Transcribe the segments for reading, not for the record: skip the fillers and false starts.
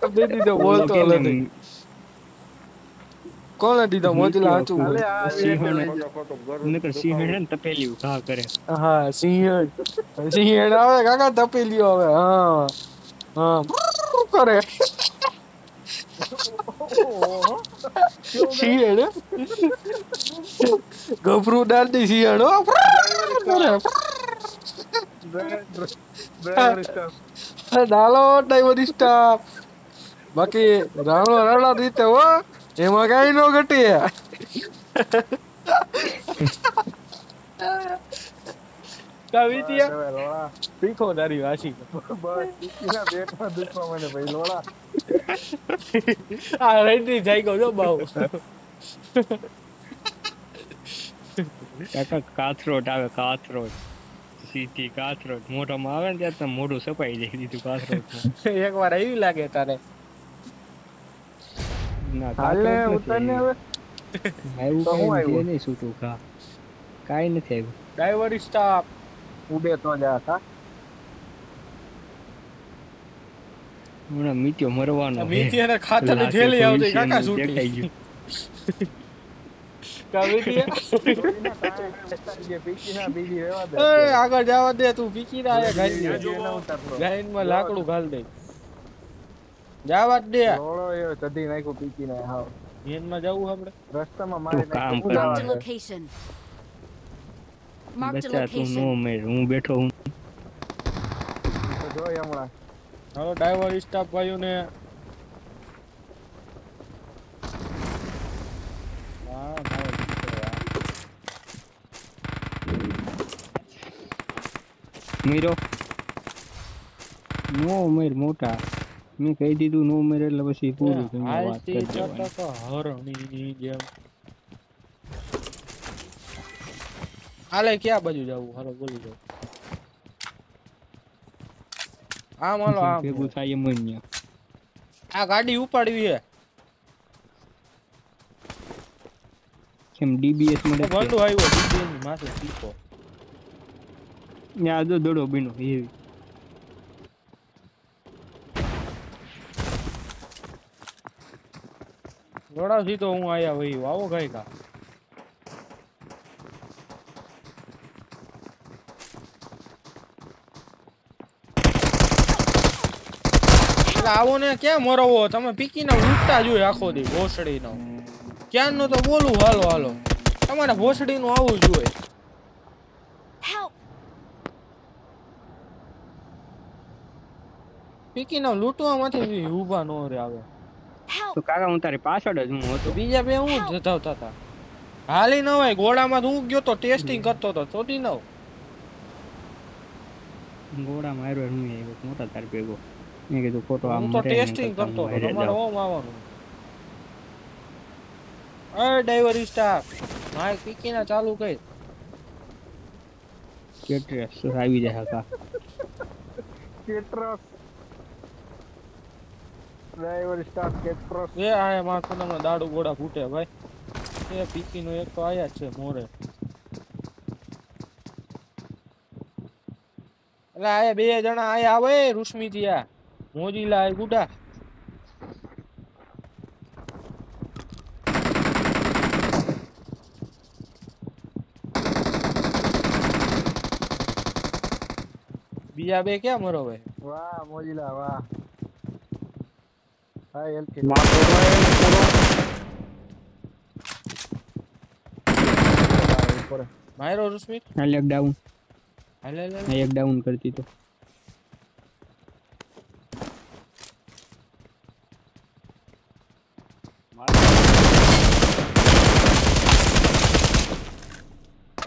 દે દીધો બોલતો નથી કોણે દીધો મોતીલા હાચું બોલ નકર સિંહણ ને તપેલી ઘા કરે હા સિંહણ આવે કાકા તપેલીઓ આવે હા હા કરે સિંહણ ગભરું ડાલતી સિંહણ હો ડ્રાઈવર સ્ટાફ ડાલો ડ્રાઈવર સ્ટાફ બાકી રાણો રાણા રીતે હો એમાં કઈ નો ઘટી કવિતિયા લોડા શીખો તારી વાસી બસ ટીકીના પેટમાં દુખવા મને ભાઈ લોડા આ રેડી થઈ ગયો જો બાઉ કાકા કાથરોટ આવે કાથરોટ સીધી કાથરોટ મોઢામાં આવે ને ત્યારે તો મોઢું સપાઈ જાય દીધું કાથરોટ એક વાર આવી લાગે તારે ના હાલે કાથરોટ ઉતર ને હવે આવ્યું તો હું કઈ આવ્યું? નહીં છૂટું ખા કાઈ નથી આવ્યું ડ્રાઈવર સ્ટાફ ઉડે તો જા કા હમણાં મીત્યો મરવાનો હે. મીઠી ખાતરની લાગે થેલી આવતી ભવિષ્યનું કાકા દેખાઈ છૂટી ગયું કવિતિયા પીકીના બીજી રહેવા દે એ આગળ જવા દે તું પીકી ના આયા બીજી ના ઉતારતો. ગાઈનમાં લાકડું ઘાલ દે જવા જ દે લોડો એ કઢી નાખ્યો પીકીને હાવ મેનમાં જવું આપણે રસ્તામાં મારી કામ નાખ્યો. કર. હું જવા દે. Location. Marked a બચ્ચા તું નો location. મેર હું બેઠો હું તો જોઈ હમણાં હાલો ડ્રાઈવર સ્ટાફ ભાઈઓને હા મીરો નો મેર મોટા મેં કહી દીધું નો મેર એટલે પછી પૂરું થયું વાત હાલતી કરી દેવાની. ચટક હરણીની જેમ હાલે ક્યાં બાજુ જવું હાલો બોલી જાવ આમ હાલો આમ ભેગું થાય એમ જ ન્યા. આ ગાડી ઉપાડવી હે કેમ ડીબીએસ મળે છે? બંધુ આવ્યો દીદી માથે ટીકો ન્યા જો દડો બીનો એવી દોડાવ સીધો હું આયા વહી આવો ગઈ કા આવો ને ક્યાં મરવો તમે પીકીને ઉઠતા જોઈ આખો દી ભોસડીનો ક્યાંનો તો બોલું હાલો હાલો તમારે ભોસડીનું આવું જોઈએ Help! પીકીને લૂંટવામાંથી ઊભા નો રે આવે Help! તો કાકા હું તારી પાછળ જ હું હતો બીજા બે હું જતાવતા હતા હાલી ન હોય ગોળામાં હું ગયો તો ટેસ્ટિંગ કરતો તો ચોટી ન ગોળા માર્યો હું આવ્યો મોટા તાર ભેગો મેં કીધું ખોટો આમ હું તો મરે નહીં ટેસ્ટિંગ કરતા કરતો હું હતો હારે તમારે જાઉં. ઓમ આવવાનું એ ડ્રાઈવર સ્ટાફ માઇક પીકીને ચાલુ કર કેટરેસ આવી જાય કા કેટ્રસ ડ્રાઈવર સ્ટાફ કેટ્રસ એ આયા માં તમને દાડુ ગોળા ફૂટે ભાઈ એ પીકીનો એક તો આયા જ છે મોરે એટલે આયા બે જણા આયા આવે રૂશ્મિતિયા મોજીલા એ ગુડા બીજા બે ક્યાં મરો ભાઈ વાહ મોજીલા વાહ હા હેલ્પ કે ઉપર માયરો રૂશ્મિત હાલ એક ડાઉન હાલે લે એક ડાઉન કરતી તો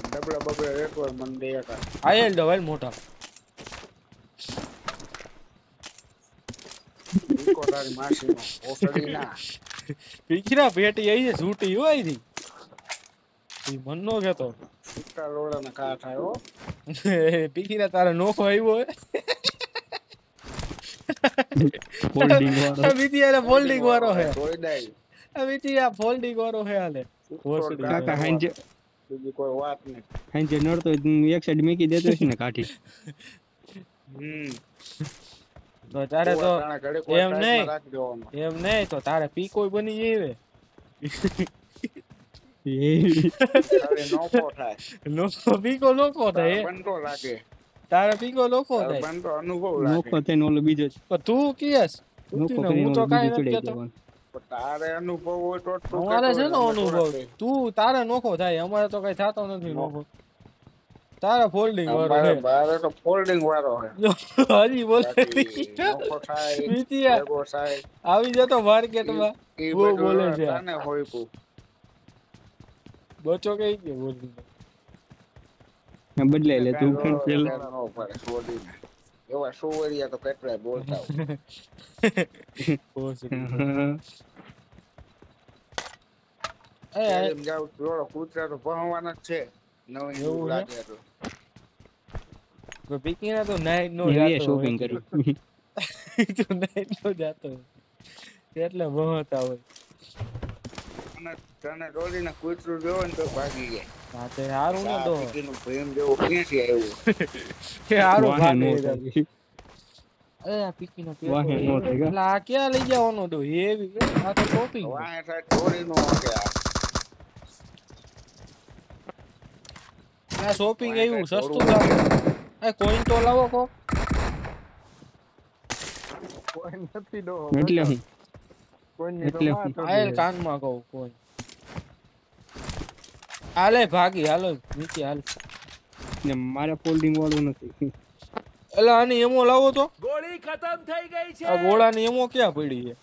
ડબડા બબડા એક વાર મન દે કા આયેલ દવાઈ મોટા ઈકો તારી માસીનો ઓસડી ના પીકીના પેટી આઈ છે ઝૂટી હોય આઈ ઈ મન નો કેતો સુટ્ટા લોડાના કા થાય હો પીકીના તારે નોખો આવ્યો હે ફોલ્ડિંગ વાળો આ વિધિયા ફોલ્ડિંગ વાળો હે કોઈ દાઈ આ વિધિયા ફોલ્ડિંગ વાળો હે હાલે કાકા હાંજે બીજી કોઈ વાત નહીં હાંજે નડતો હોય તો એક સાઈડ મૂકી દેતો છે ને કાઠી તો તારે તો તાણે ઘડીક વાર એમ સાઈડમાં નહીં. રાખી દેવાનો. એમ નહીં તો તારે પીકો બની જાવે તારે નોખો થાય. લોકો પીકો લોકો તારે થાય બનતો લાગે. તારે પીકો લોકો તારે થાય બનતો અનુભવ નોખો લાગે. થઈને ઓલો બીજો પણ તું કિયસ નોખો હું કરીને તો ઓલો કાંઈ બીજો નથી ચડાઈ કહેતો. દેવાનો. પણ તારે અનુભવ હોય તો જ તું અમારે કહેતો છે ને હોય, અમે અનુભવ થોડા કહીએ. તું તારે નોખો થાય અમારે તો કઈ થતો નથી નોખો તારે ફોલ્ડિંગ વાળો અમારે છે બારે તો ફોલ્ડિંગ વાળો છે. હજી બોલે બાકી નોખો થાય, મીતિયા ભેગો થાય, આવી જતો માર્કેટમાં ઈ બહુ બધું બોલે છે તાને હોય કુ. બચો કઈ ગયો બોલી આ બદલાઈ લે તું પણ પેલો ન પડે છોડીને. એવા સુવરિયા તો કેટલાય બોલતા હોય. એમ જાવ થોડો કૂતરા તો ભણવાના જ છે. નવી એવું એવું હે? લાગે તો પીકીના તો નાઈટ નો એવી જાતો શોપિંગ કરી તો નાઈટ નો જાતો એટલે ભણતા હોય અને તને દોડીને કૂતરું જોવે ને તો ભાગી જાય. હા તે હારું ને આ તો પીકીનું પ્રેમ જેવું ક્યાંથી આવ્યું? કે હારું વાહે નો ભાગે થાય. એ આ પીકીનો પેટો વાહે નો થાય કા? એટલે આ ક્યાં લઈ જવાનો તો હેવી આ તો શોપિંગ વાંહે થાય દોડીનું હશે આ. આ શોપિંગ એવું સસ્તું લાગે એ કોઈન તો લાવો કો કોઈ નથી ડો. એટલે હું કોઈની તો એટલે વાત આયલ કાનમાં કહું કોઈ હાલે ભાગી હાલો નીચે હાલ ને મારે ફોલ્ડિંગ વાળું નથી. એટલે આની એમો લાવો તો આ ગોળાની એમો ક્યાં પડી છે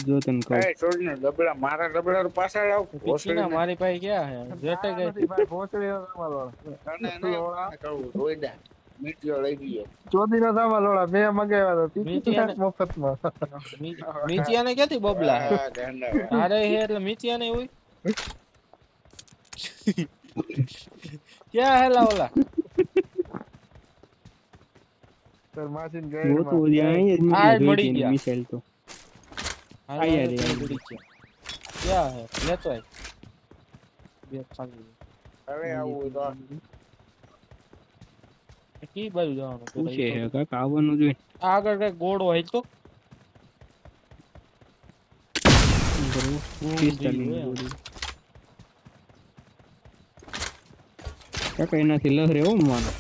જો તને કહું એ છોડીને ડબલા મારા ડબલા પાછળ આવ. પીકીના મારી પાસે ક્યાં હે જેટે ગઈ તને નહીં કહું રોઈડા મીઠિયો લઈ ગયો. મીતિયાને ક્યાંથી બબલા હે આ ગાંડા. તારે હે એટલે મીતિયાને હોય ક્યાં હેલા ઓલા ગોતું જ્યાં અહીં જ આ મૂકી મળી દોઈ ગયા. મિસાઈલ તો હાલો, આયા હાલો, રે, તો આયા. પડી ગયા. ક્યાં હે લેતો આય બે ખાલી હવે આવું તો કી બાજુ જવાનું પૂછે હે કાકા આવવાનું જોઈએ. આગળ કઈ ગોળો હોય તો કાકા એનાથી લહરે હો માનો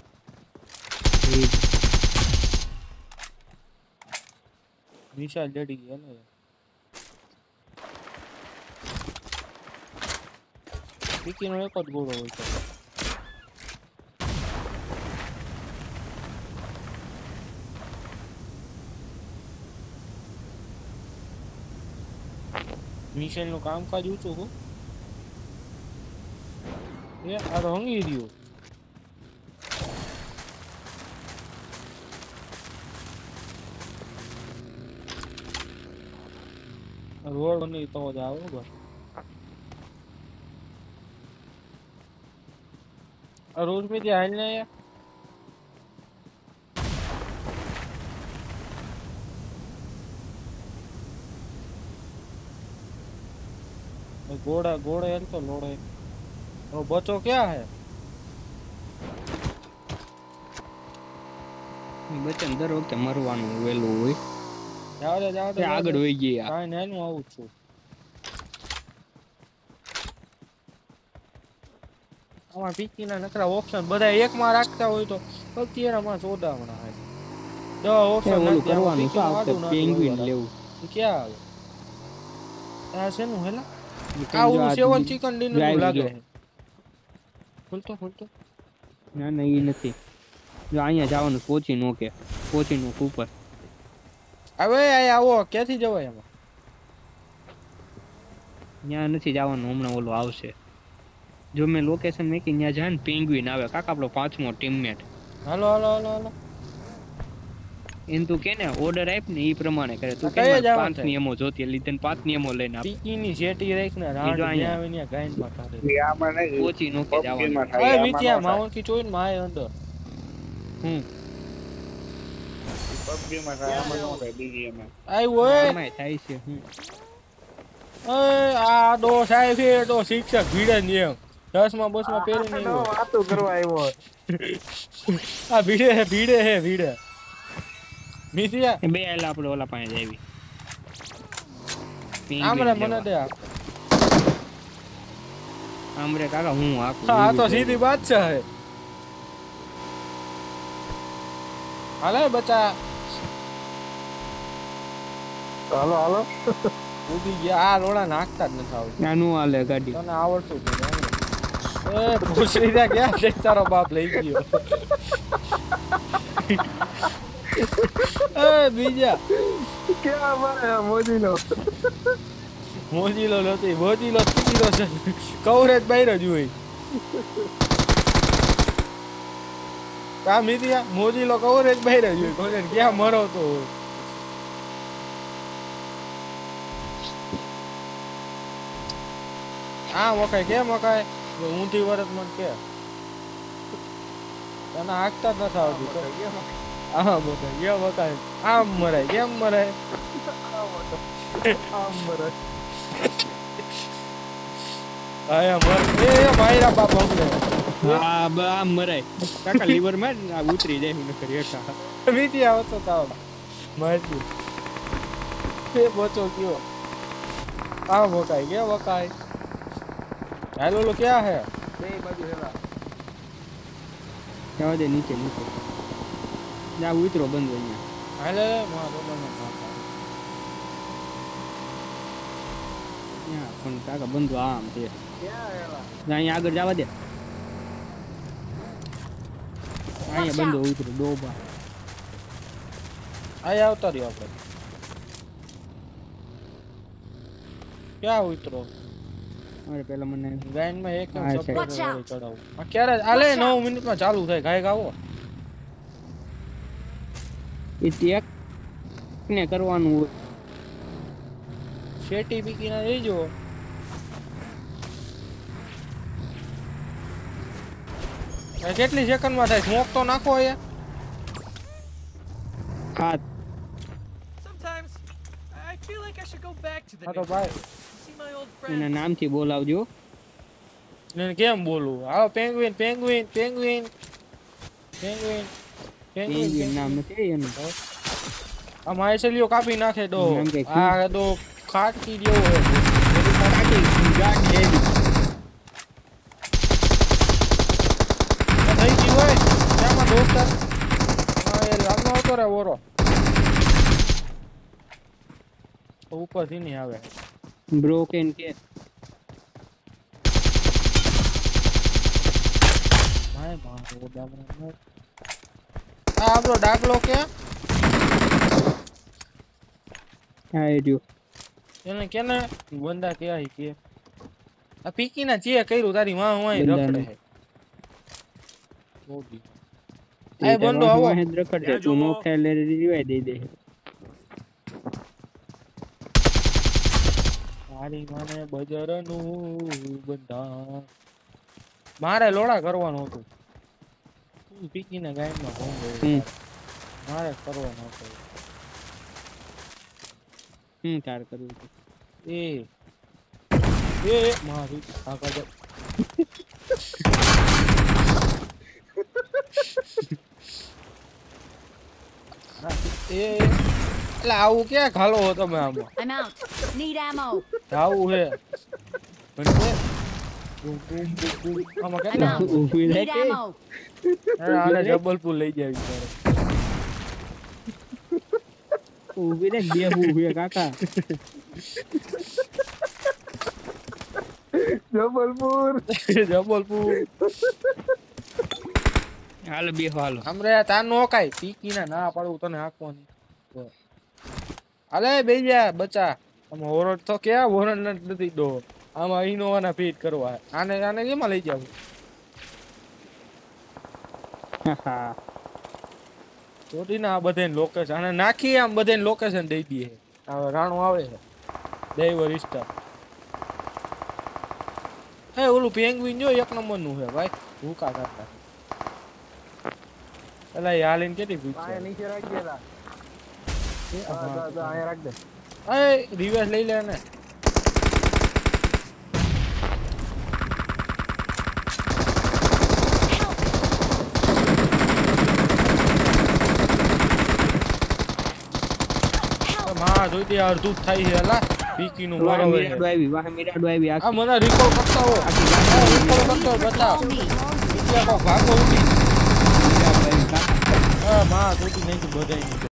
નિશાલ જડી ગયા ને પીકીનો એક જ ગોળો હોય છે મિશેલ નું કામકાજ ઊંચું હો એ આ તો હંગી રહ્યો રોડ નહીં તો જ આવો બસ આ રોડ पे हाल ना यार घोड़ा घोड़े है तो लोड़े वो बच्चों क्या है બચન દર વખતે મરવાનું વેલું હોય जाओ તે આગળ વહી ગયા કાઈ નાનું આવું છું આમાં પીકી ના નકરા ઓપ્શન બધા એક માં રાખતા હોય તો અત્યારમાં ચોડાવણા હે જો ઓપ્શન ઓલું કરવાનું શું આવતે પેંગ્વિન લેવું ક્યાં આવે આ શેનું હેલા ઈ આ જો ઓલું આ સેવન ચિકન ડિનર drive લાગે જો. છે ખુલતો ના ના ઈ નથી જો અહીંયા જવાનું પહોંચી નો કે પહોંચી નો ઉપર હવે આ આવો ક્યાંથી જવાય એમાં ત્યાં નથી જવાનું હમણાં ઓલું આવશે જો મેં લોકેશન મેકી ત્યાં જાય ને પેંગ્વિન આવે કાકા આપણો 5મો ટીમમેટ હાલો હાલો હાલો હાલો એને તું કે ને ઓર્ડર આપ ને ઈ પ્રમાણે કરે તું આ કે કયા જવાનું 5 નિયમો જોતી લીધે 5 નિયમો લઈને આપ પીકી ની જેટી રાખને રાણ જો અહીંયા. ત્યાં આવીને ગાઈન માં કાઢે આમાં નહીં. પહોંચી નો કે જવાનું પબજીમાં થાય, અરે આમાં મિત્યા ન થાય. માવન કી ચોઈન માય અંદર પબજીમાં થાય, આમાં ન થાય, બીજી એમાં. આવ્યો એ આમાંય થાય છે આ ડો સાહેબ છે ડો શિક્ષક ભીડે ને એમ 10 માં બસ માં પહેરીને આવ્યો વાતો કરવા આવ્યો. આ ભીડે હે ભીડે મિથિયા એ બે એટલે આપણે ઓલા પાસે જ આવી આમરે મને દે આપ. આમરે કાકા હું આખું હા તો સીધી બાદશાહ હે. હાલે બચા હાલો હાલો ઉડી ગયા. આ લોડા નાખતા જ નથી આવડતું. નાનું હાલે ગાડી તને આવડતું જ નથી. એ પૂછડી દે ક્યાં છે તારો બાપ લઈ ગયો. એ બીજા ક્યાં મારે મોદીનો મોજીલો નથી. મોજીલો તીરો છે. કવરેજ બહાર જ હોય. કા મિતિયા મોજીલો કવરેજ બહાર જ હોય. કવરેજ ક્યાં મરો તો હોય. આ મકાઈ કેમ મકાઈ ઊંધી વરત મને કે તને આગતા જ નથી આવતું. હા મકાઈ કેમ મકાઈ આમ મરાય કેમ મરાય. આમ મરે આયા મર એ માયરા બાપ હમણે હા આમ મરાય કાકા લીવર માં આ ઉતરી જાય હું નકર એકા મીઠી આવતો તાવ મારતી એ બચો કયો આ મકાઈ કે મકાઈ હાલો લો ક્યાં હે બે બાજુ હેલા જવા દે નીચે નીચે જા ઉતરો બંધ અહીંયા હાલે મારો મને પણ કાકા બંધો આમ છે ક્યાં હેલા અહીંયા આગળ જવા દે અહીંયા બંધો ઉતરો ડોબા આયા આવતા રહ્યો આપણે ક્યાં ઉતરો અરે પેલા મને ગાઈન માં એક હા, છે. Watch out. ચડાવું આ ક્યારે આલે 9 મિનિટમાં ચાલુ થાય ગાય ગાવો એ ટેક ને કરવાનું હોય શેટી પીકી ના લેજો કેટલી સેકન્ડ માં થાય સ્મોક તો નાખો અહીંયા હા Sometimes I feel like I should go back to the હા તો neighborhood, ભાઈ see my old એના friends. નામથી બોલાવજો એને કેમ બોલું હાલો penguin penguin penguin penguin penguin નામ નથી એનું આ માછલીઓ કાપી નાખે દો નામ કઈ આ દો ખાટકી જેવો હે ગાડી એવી આ થઈ ગયું હોય ક્યાંમાં ડોક્ટર હા એ લાગનો આવતો રે ઓરો ઉપરથી નહીં આવે બ્રોકન કે માય મારો દામનો આ આપણો ડાકલો કે હા એ જો એને કેને બંદા કે આઈ કે આ પીકી ના ચે કર્યું તારી માં હું અહીં રખડે હે મોદી આ બંદો આવો રખડ દે તું નો ખેલે રિવાઈ દઈ દે મારી માને બજરનું બંધા મારે લોડા કરવાનું હતું પીકી ના ગાયમાં હોમ મારે કરવાનું હતું તાર કરવું છે એ મારી આગળ જા. એ એટલે આવું ક્યાં ખાલો હો તમે આમાં I'm out. Need ammo. આવું હે પણ બૂમ બૂમ બૂમ આમાં I'm કેટલા out. ઊભી રહે Need કે ammo. આને જબલપુર લઈ જાય વિચારે ઊભી રે બે ઊભી કાકા જબલપુર જબલપુર હાલ બે હાલ हमरे तार नो काई पीकी ना पाडू तने हाकવાની अले बेजा बच्चा हम होरड तो क्या होरड નથી દો આમાં ઇનોવાના ફીટ કરવા આને આને કેમાં લઈ જાવ હા ચોટી ના બધે લોકેશન આને નાખી આમ બધે લોકેશન દઈ દઈએ આ રાણો આવે છે ડ્રાઈવર સ્ટાર હે ઓલું પેંગ્વિન જો એક નંબર નું છે ભાઈ ભૂકા કાઢતા અલા યાલીન કેતી પૂછે આયા નીચે રાખ દેલા આયા રાખ દે એ રિવર્સ લઈ લે ને માં જોઈતી અડધું જ થાય છે એલા પીકી નું વાહ મરો મિરાડો આવી વાહ મિરાડો આવી આ મને રિકોલ કરતા હો રિકોલ કરતો બતા Follow me. બીજા કો ભાગો ઉડી હા માં જોઈતી નહીં બધાય